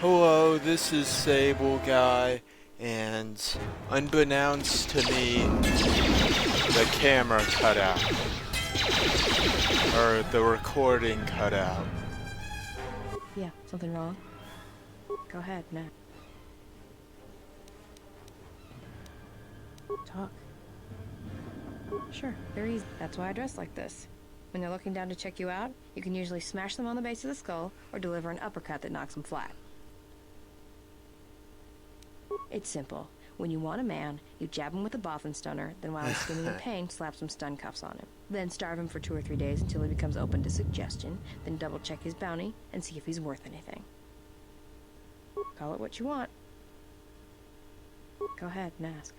Hello, this is Sable Guy, and unbeknownst to me, the camera cut out. Or the recording cut out. Yeah, something wrong? Go ahead, Matt. Talk. Sure, very easy. That's why I dress like this. When they're looking down to check you out, you can usually smash them on the base of the skull or deliver an uppercut that knocks them flat. It's simple. When you want a man, you jab him with a boffin stunner, then while he's screaming in pain, slap some stun cuffs on him. Then starve him for 2 or 3 days until he becomes open to suggestion, then double check his bounty and see if he's worth anything. Call it what you want. Go ahead and ask.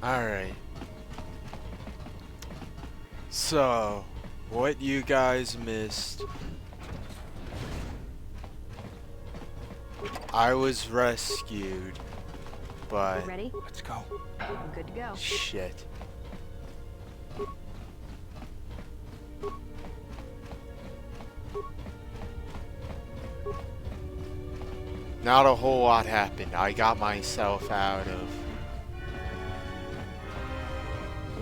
Alright. So, what you guys missed. I was rescued, but... Ready? Let's go. I'm good to go. Shit. Not a whole lot happened. I got myself out of...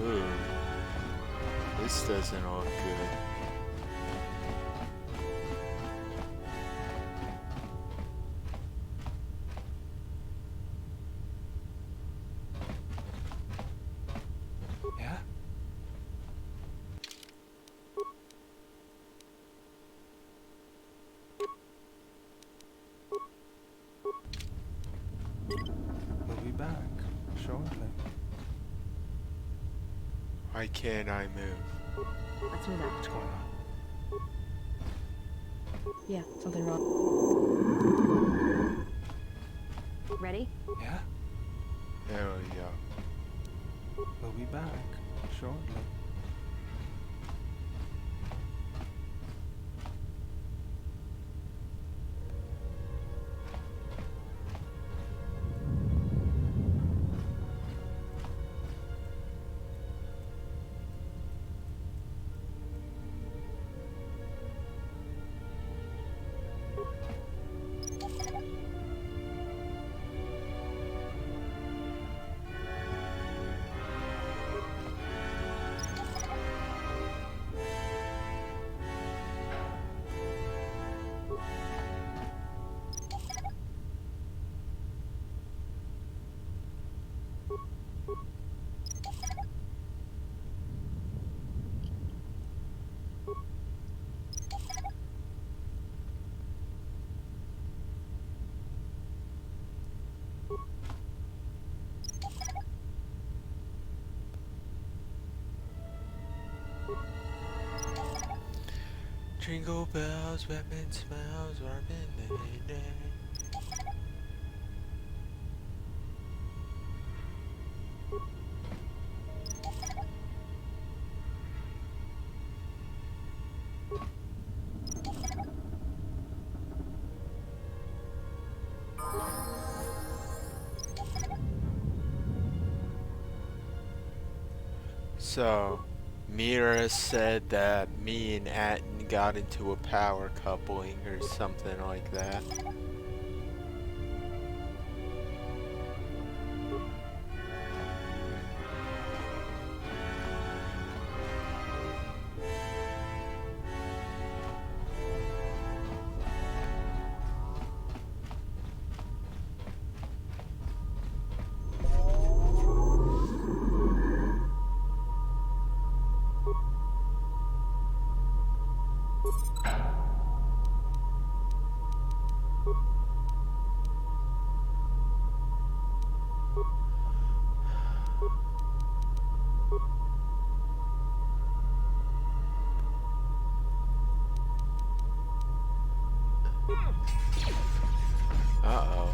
Ooh. This doesn't look good. Yeah? We'll be back shortly. Why can't I move? Let's move out. What's going on? Yeah, something wrong. Ready? Yeah? There we go. We'll be back shortly. Jingle bells, Batman smells, warm in the day. So, Mira said that me and Atten got into a power coupling or something like that. Uh-oh.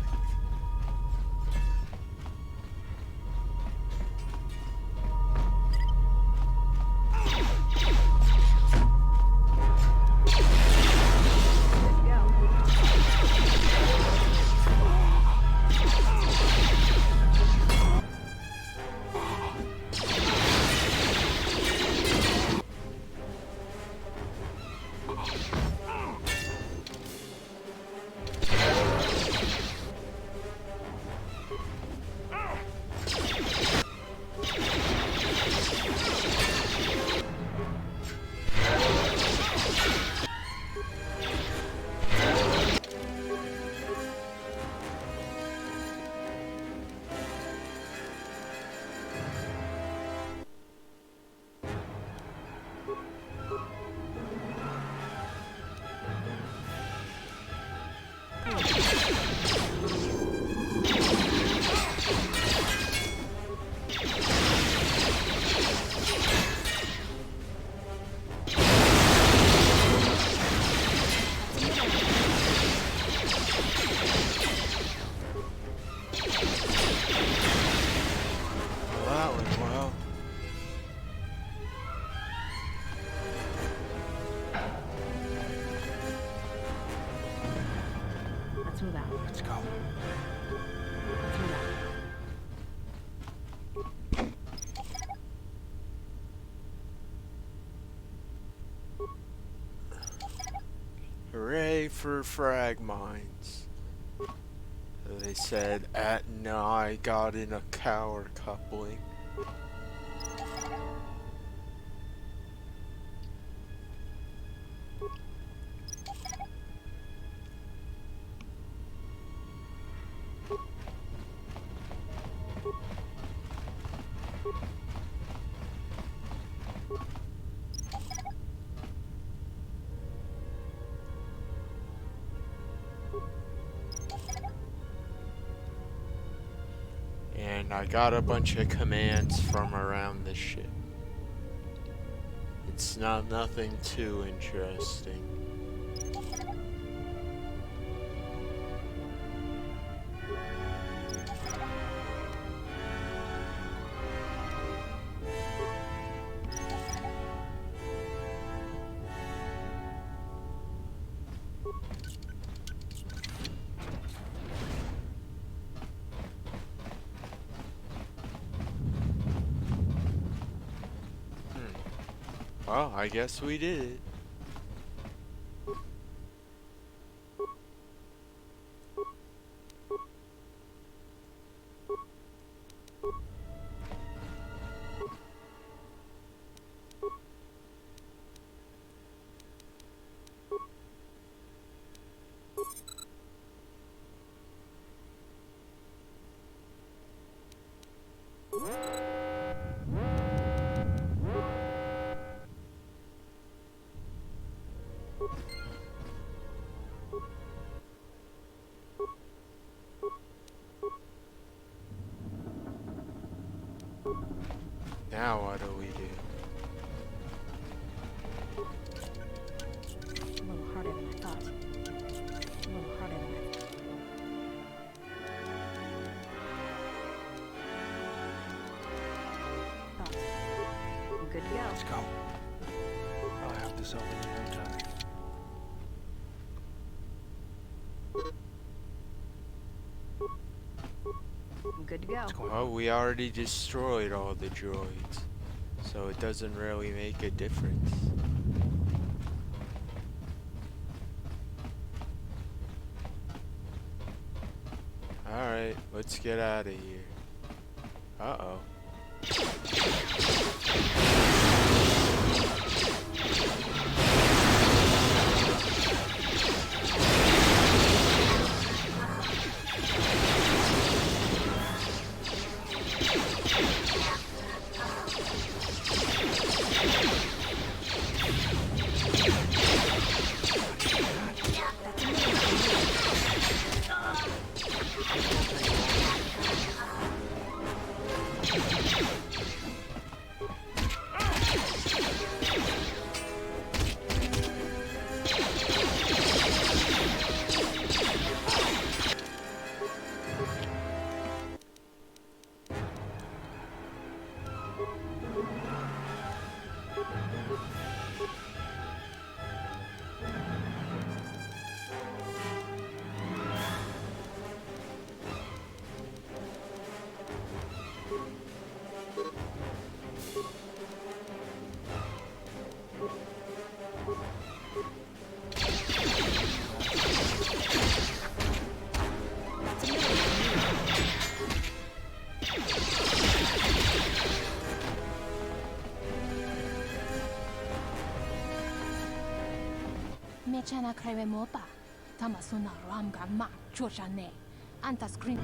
Well, that went well. Let's move out. Let's go. Let's move out. Hooray for frag mines. They said At and I got in a cower coupling. And I got a bunch of commands from around the ship. It's not nothing too interesting. Well, I guess we did it. Now what do we do? A little harder than I thought. A little harder than I thought. I'm good to go. Let's go. I'll have this open in no time. I'm good to go. What's going on? Well, we already destroyed all the droids, so it doesn't really make a difference. Alright, let's get out of here. Uh-oh. Mechana creve mopa. Tamasuna ramga ma choshane. Anta screen.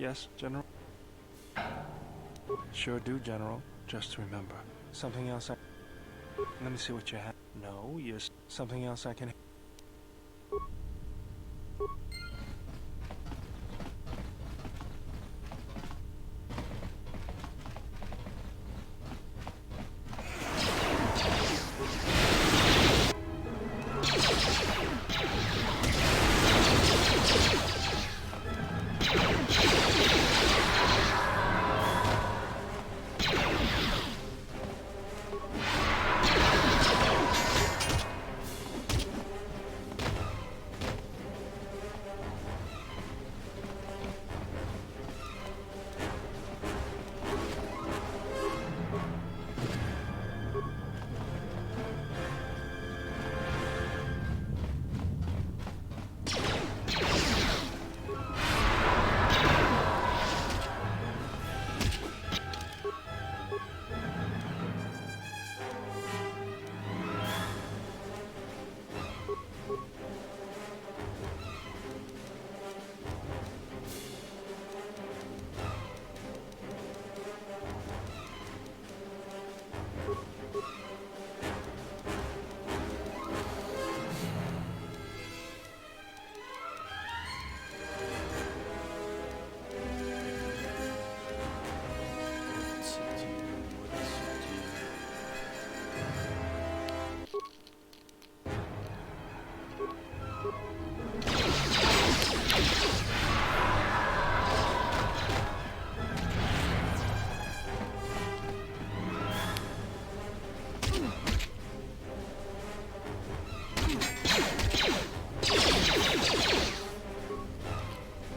Yes, General? Sure do, General. Just remember. Something else I... Let me see what you have. No, yes. Something else I can...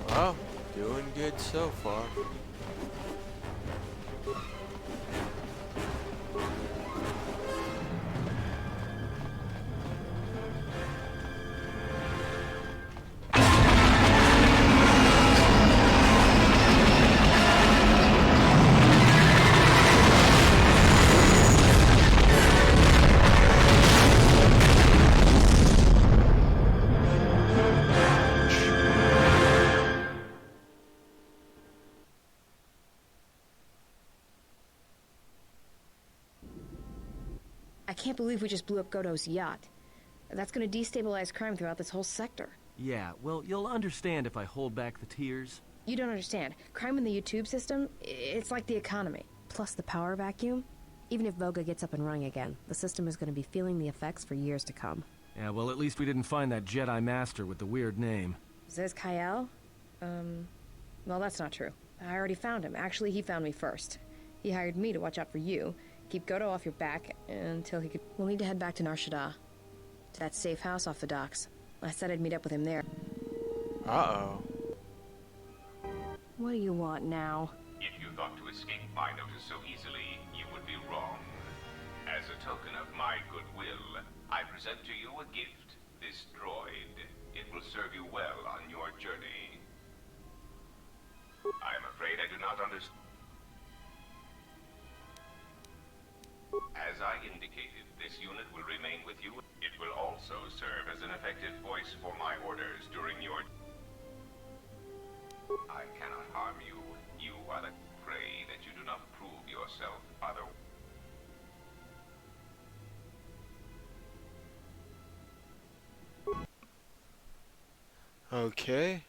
Well, doing good so far. I can't believe we just blew up Godot's yacht. That's gonna destabilize crime throughout this whole sector. Yeah, well, you'll understand if I hold back the tears. You don't understand. Crime in the YouTube system, it's like the economy. Plus the power vacuum. Even if Voga gets up and running again, the system is gonna be feeling the effects for years to come. Yeah, well, at least we didn't find that Jedi Master with the weird name. Says Kyle? Well, that's not true. I already found him. Actually, he found me first. He hired me to watch out for you, keep Godo off your back until he could... We'll need to head back to Nar Shadda, to that safe house off the docks. I said I'd meet up with him there. Uh-oh. What do you want now? If you thought to escape my notice so easily, you would be wrong. As a token of my goodwill, I present to you a gift, this droid. It will serve you well on your journey. I'm afraid I do not understand. As I indicated, this unit will remain with you. It will also serve as an effective voice for my orders during your... I cannot harm you. You are the prey that you do not prove yourself other. Okay.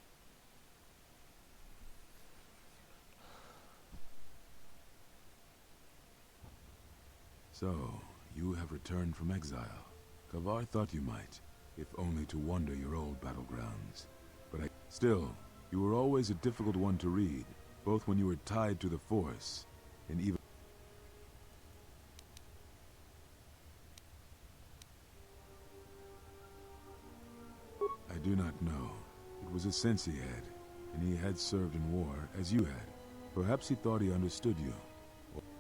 So, you have returned from exile. Kavar thought you might, if only to wander your old battlegrounds. But still, you were always a difficult one to read, both when you were tied to the Force, and even... I do not know. It was a sense he had, and he had served in war, as you had. Perhaps he thought he understood you.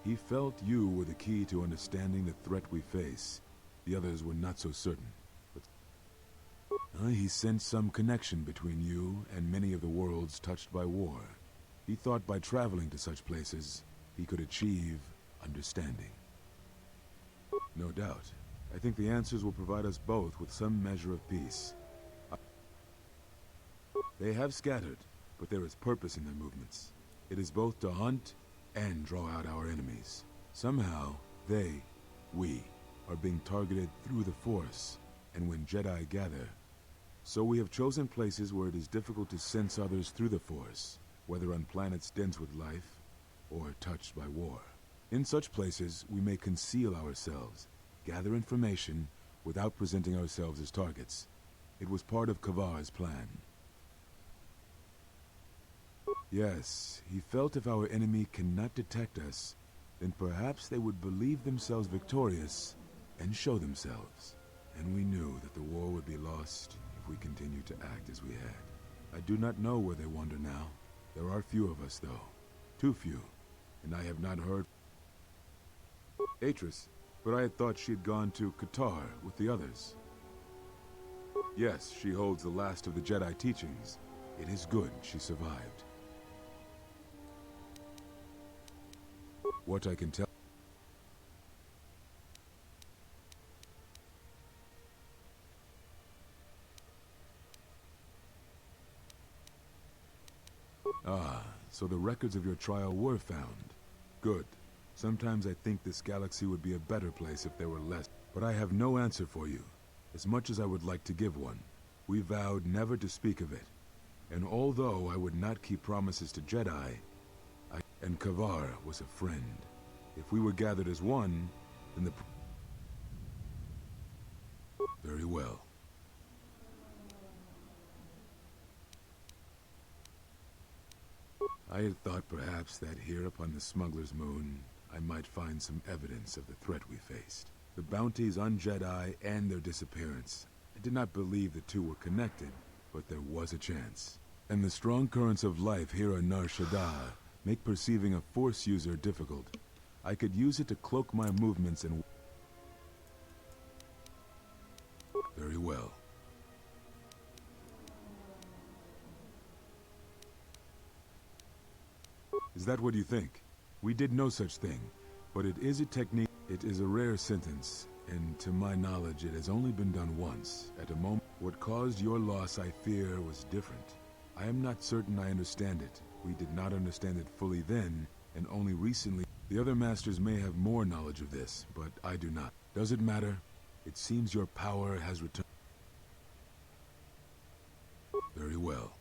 He felt you were the key to understanding the threat we face. The others were not so certain. But he sensed some connection between you and many of the worlds touched by war. He thought by traveling to such places, he could achieve understanding. No doubt. I think the answers will provide us both with some measure of peace. They have scattered, but there is purpose in their movements. It is both to hunt and draw out our enemies. Somehow, we, are being targeted through the Force, and when Jedi gather. So we have chosen places where it is difficult to sense others through the Force, whether on planets dense with life, or touched by war. In such places, we may conceal ourselves, gather information, without presenting ourselves as targets. It was part of Kavar's plan. Yes, he felt if our enemy cannot detect us, then perhaps they would believe themselves victorious and show themselves. And we knew that the war would be lost if we continued to act as we had. I do not know where they wander now. There are few of us, though. Too few. And I have not heard... Atris, but I had thought she had gone to Qatar with the others. Yes, she holds the last of the Jedi teachings. It is good she survived. What I can tell... Ah, so the records of your trial were found. Good. Sometimes I think this galaxy would be a better place if there were less. But I have no answer for you, as much as I would like to give one. We vowed never to speak of it. And although I would not keep promises to Jedi, and Kavar was a friend. If we were gathered as one, then the... Very well. I had thought perhaps that here upon the Smuggler's Moon, I might find some evidence of the threat we faced. The bounties on Jedi and their disappearance. I did not believe the two were connected, but there was a chance. And the strong currents of life here on Nar Shadda make perceiving a Force user difficult. I could use it to cloak my movements and... Very well. Is that what you think? We did no such thing, but it is a technique. It is a rare sentence, and to my knowledge it has only been done once, at a moment. What caused your loss, I fear, was different. I am not certain I understand it. We did not understand it fully then, and only recently. The other masters may have more knowledge of this, but I do not. Does it matter? It seems your power has returned. Very well.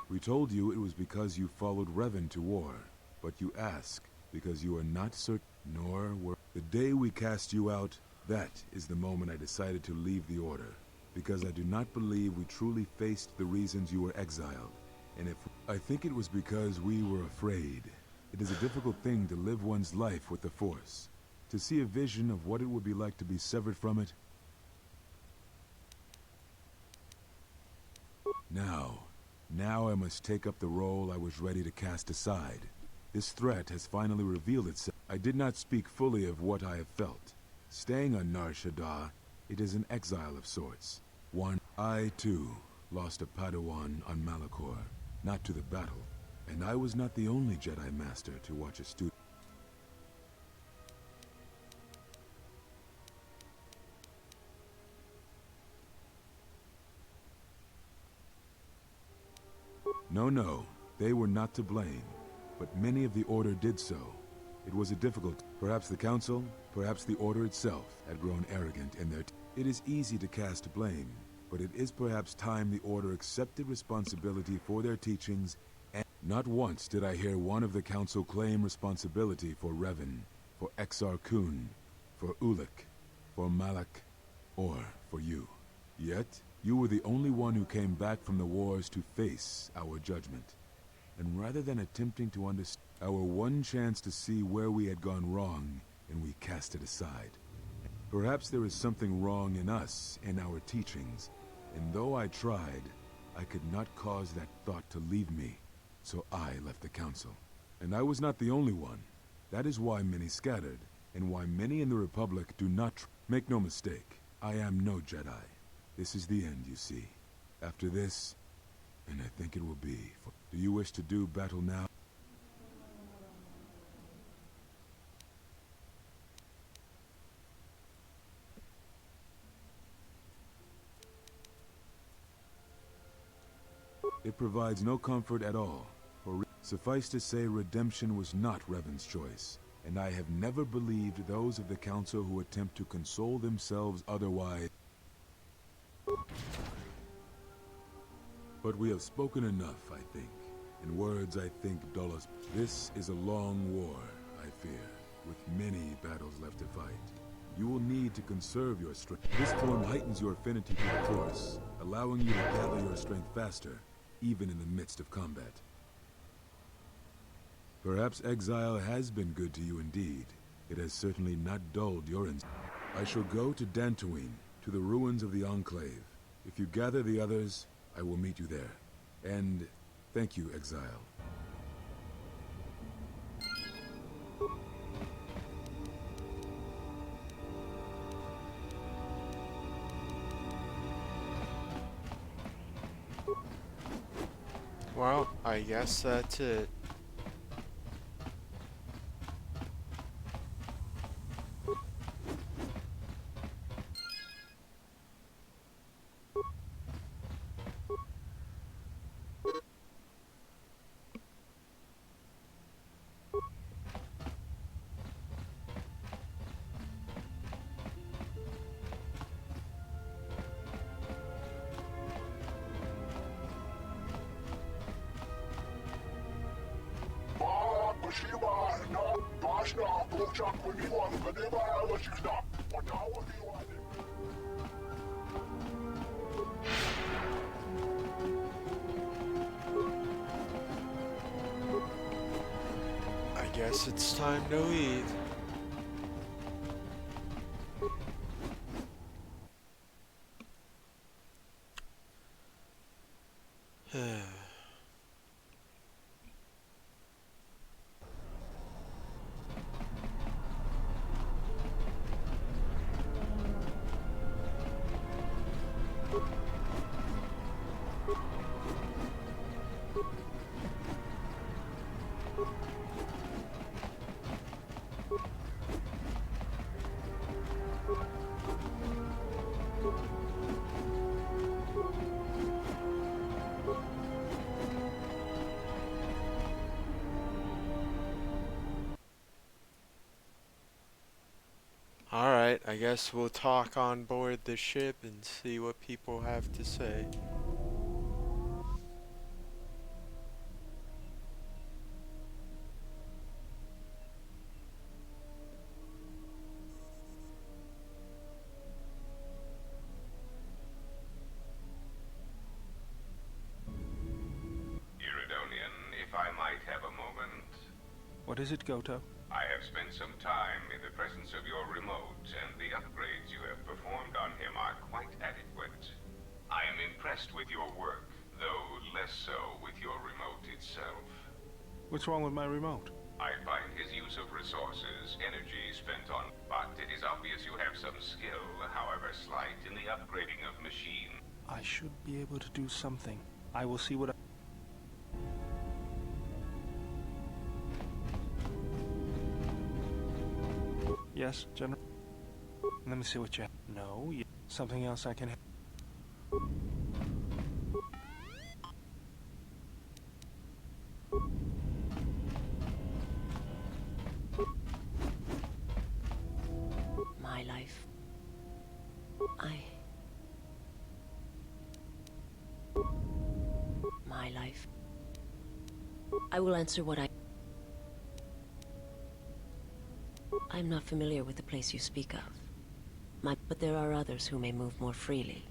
We told you it was because you followed Revan to war, but you ask because you are not certain, nor were... The day we cast you out, that is the moment I decided to leave the Order, because I do not believe we truly faced the reasons you were exiled. And if... I think it was because we were afraid. It is a difficult thing to live one's life with the Force. To see a vision of what it would be like to be severed from it. Now I must take up the role I was ready to cast aside. This threat has finally revealed itself. I did not speak fully of what I have felt. Staying on Nar Shadda, it is an exile of sorts. I, too, lost a Padawan on Malachor, not to the battle. And I was not the only Jedi Master to watch a student. No, they were not to blame, but many of the Order did so. It was a difficult... Perhaps the Council, perhaps the Order itself, had grown arrogant in their... It is easy to cast blame, but it is perhaps time the Order accepted responsibility for their teachings, and not once did I hear one of the Council claim responsibility for Revan, for Exar Kun, for Ulic, for Malak, or for you. Yet, you were the only one who came back from the wars to face our judgment. And rather than attempting to understand our one chance to see where we had gone wrong, and we cast it aside. Perhaps there is something wrong in us and our teachings, and though I tried, I could not cause that thought to leave me, so I left the Council. And I was not the only one. That is why many scattered, and why many in the Republic do not make no mistake, I am no Jedi. This is the end, you see. After this, and I think it will be for... Do you wish to do battle now? It provides no comfort at all. Suffice to say, redemption was not Revan's choice, and I have never believed those of the Council who attempt to console themselves otherwise. But we have spoken enough, I think. And words, I think, dull us. This is a long war, I fear, with many battles left to fight. You will need to conserve your strength. This form heightens your affinity to the Force, allowing you to gather your strength faster, even in the midst of combat. Perhaps exile has been good to you indeed. It has certainly not dulled your instinct. I shall go to Dantooine, to the ruins of the Enclave. If you gather the others, I will meet you there. And thank you, Exile. Well, I guess that's it. I guess it's time to leave. Alright, I guess we'll talk on board the ship and see what people have to say. Iridonian, if I might have a moment. What is it, Goto? I have spent some time in the presence of your remote, and the upgrades you have performed on him are quite adequate. I am impressed with your work, though less so with your remote itself. What's wrong with my remote? I find his use of resources, energy spent on, but it is obvious you have some skill, however slight, in the upgrading of machine. I should be able to do something. I will see what I... Yes, General? Let me see what you have. No, something else I can have. My life. My life. I will answer what I'm not familiar with the place you speak of. But there are others who may move more freely.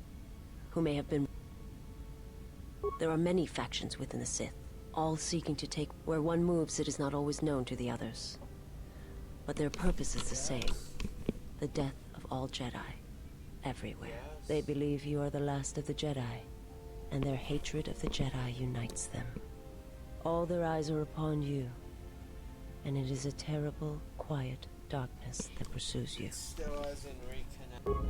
Who may have been... There are many factions within the Sith, all seeking to take... Where one moves, it is not always known to the others. But their purpose is the same. The death of all Jedi. Everywhere. They believe you are the last of the Jedi, and their hatred of the Jedi unites them. All their eyes are upon you, and it is a terrible, quiet darkness that pursues you. Still hasn't reconnected.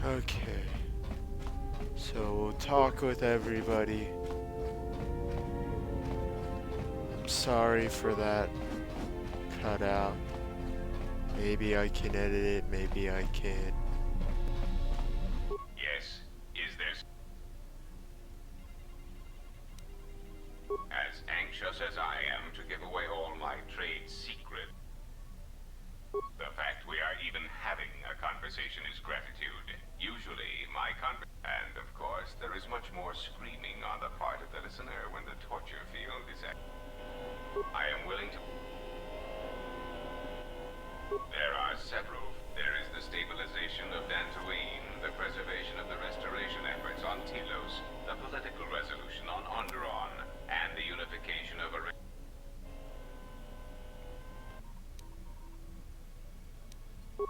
Okay. So we'll talk with everybody. I'm sorry for that cutout. Maybe I can edit it, maybe I can't. Yes, is there... As anxious as I am to give away all my trade secrets, the fact we are even having a conversation is gratitude. Usually, And of course, there is much more screaming on the part of the listener when the torture field is at... I am willing to... There are several. There is the stabilization of Dantooine, the preservation of the restoration efforts on Telos, the political resolution on Onderon, and the unification of a...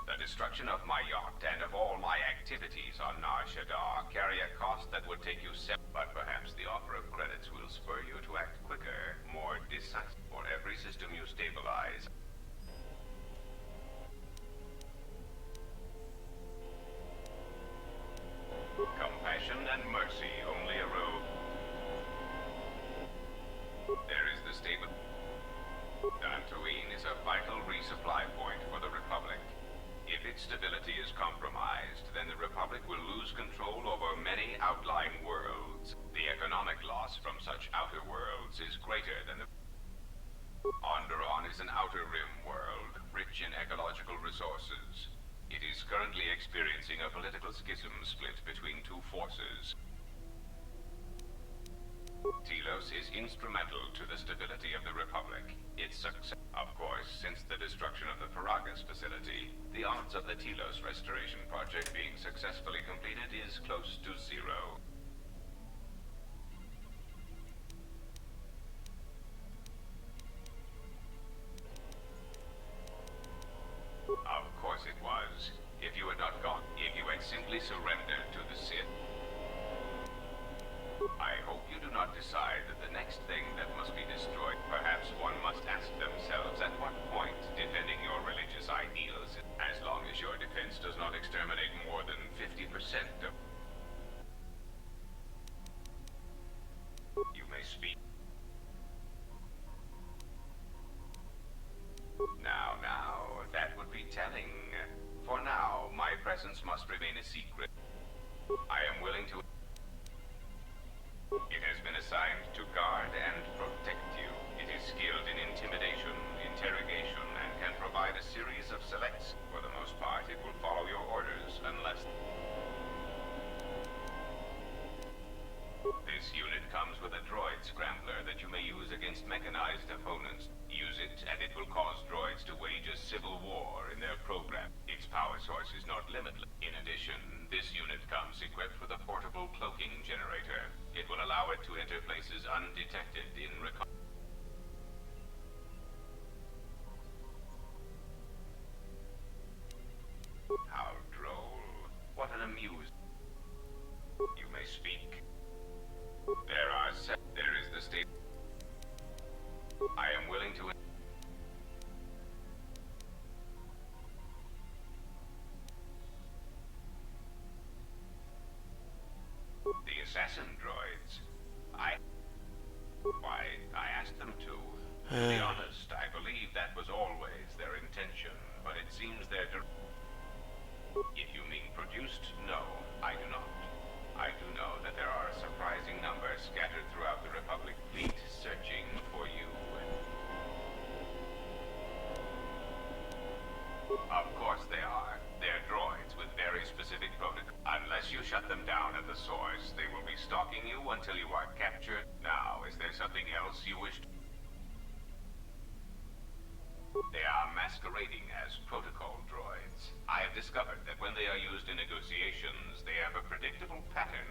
The destruction of my yacht and of all my activities on Nar Shadda carry a cost that would take you but perhaps the offer of credits will spur you to act quicker, more decisive. For every system you stabilize, compassion and mercy only erode. There is the stable... Dantooine is a vital resupply point for the Republic. If its stability is compromised, then the Republic will lose control over many outlying worlds. The economic loss from such outer worlds is greater than the... Onderon is an outer rim world, rich in ecological resources. It is currently experiencing a political schism split between two forces. Telos is instrumental to the stability of the Republic. Its success, of course, since the destruction of the Paragas facility, the odds of the Telos restoration project being successfully completed is close to zero. Of course it was. If you had not gone, if you had simply surrendered to the Sith. I hope you do not decide that the next thing that must be destroyed, perhaps one must ask themselves at what point defending your religious ideals, as long as your defense does not exterminate more than 50% of... You may speak. Now, that would be telling. For now, my presence must remain a secret. I am willing to... It has been assigned to guard and protect you. It is skilled in intimidation, interrogation, and can provide a series of selects. For the most part, it will follow your orders, unless... This unit comes with a droid scrambler that you may use against mechanized opponents. Use it, and it will cause droids to wage a civil war in their program. Its power source is not limitless. In addition, this unit comes equipped with a portable cloaking generator. It will allow it to enter places undetected in How droll. What an amuse. You may speak. There is the state. I am willing to... The assassin droids. Why, I asked them to. To be honest, I believe that was always their intention, but it seems they're... If you mean produced, no, I do not. I do know that there are a surprising number scattered throughout the Republic fleet searching for you. Of course they are. They're droids with very specific... at the source. They will be stalking you until you are captured. Now, is there something else you wish to... They are masquerading as protocol droids. I have discovered that when they are used in negotiations, they have a predictable pattern.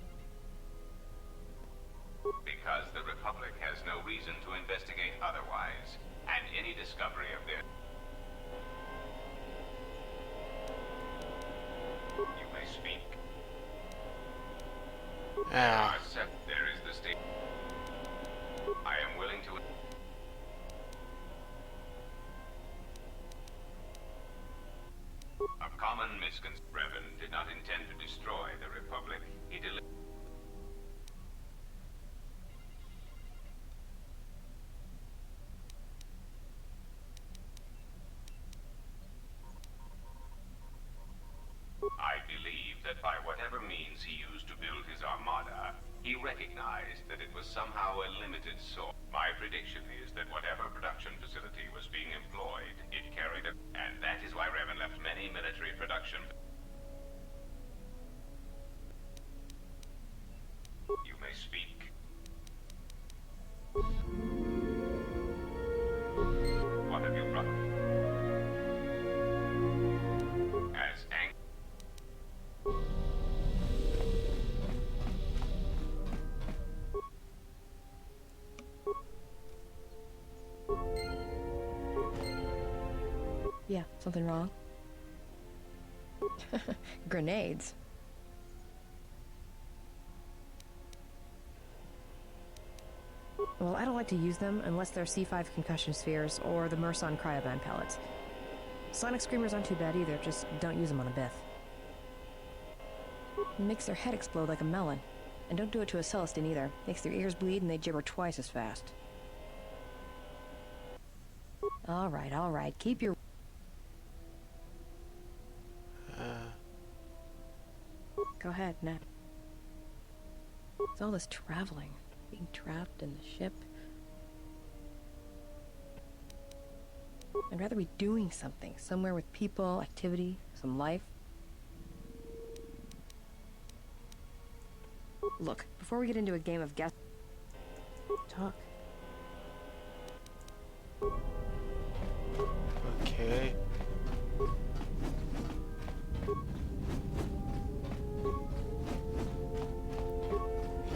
Because the Republic has no reason to investigate otherwise, and any discovery of their... You may speak. Ah, There is the state. I am willing to... A common misconception. Revan did not intend to destroy the Republic. He delivered... I believe that by whatever means he used to build his armada, he recognized that it was somehow a limited source. My prediction is that whatever production facility was being employed, it carried a... And that is why Revan left many military production... You may speak. What have you brought? As ang... Yeah, something wrong? Grenades. Well, I don't like to use them unless they're C5 concussion spheres or the Merson cryoban pellets. Sonic screamers aren't too bad either, just don't use them on a Bith. It makes their head explode like a melon. And don't do it to a Celestine either. Makes their ears bleed and they gibber twice as fast. Alright, keep your... Go ahead, Nat. It's all this traveling, being trapped in the ship. I'd rather be doing something, somewhere with people, activity, some life. Look, before we get into a game of guess... Talk. okay.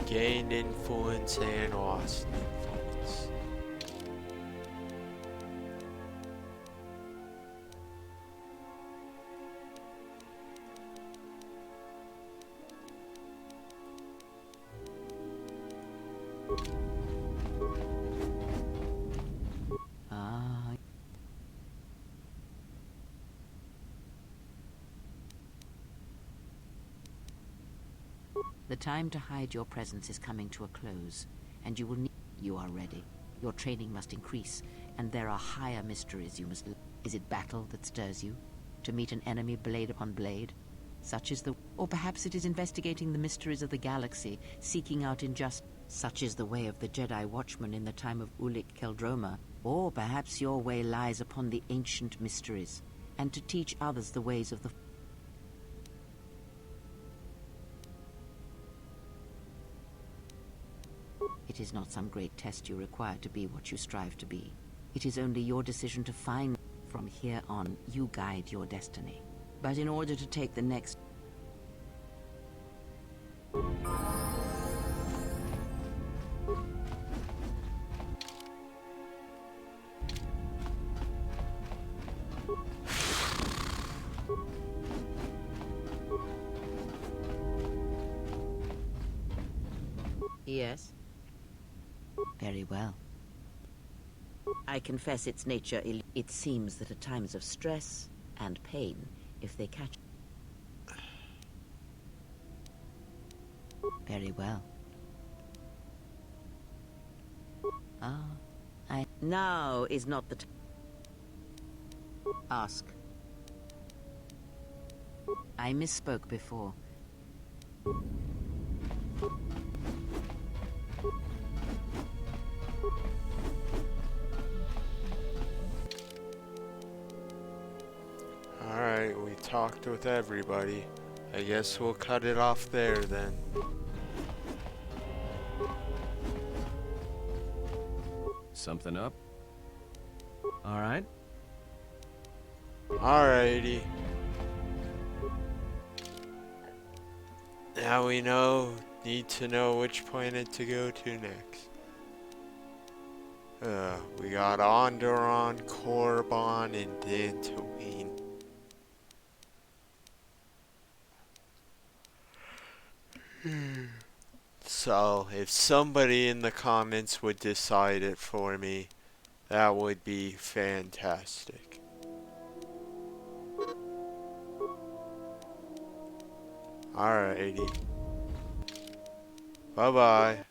Gain influence and lost influence. The time to hide your presence is coming to a close, and you will need... You are ready. Your training must increase, and there are higher mysteries you must... Is it battle that stirs you? To meet an enemy blade upon blade? Such is the... Or perhaps it is investigating the mysteries of the galaxy, seeking out injustice. Such is the way of the Jedi Watchman in the time of Ulic Keldroma. Or perhaps your way lies upon the ancient mysteries, and to teach others the ways of the... It is not some great test you require to be what you strive to be. It is only your decision to find. From here on, you guide your destiny. But in order to take the next... Yes? Very well. I confess its nature. It seems that at times of stress and pain, if they catch... Very well. Now is not the time. Ask. I misspoke before. Alright, we talked with everybody. I guess we'll cut it off there then. Something up? Alright. Alrighty. Now we need to know which planet to go to next. We got Onderon, Korriban, and Dantooine. So, if somebody in the comments would decide it for me, that would be fantastic. Alrighty. Bye-bye.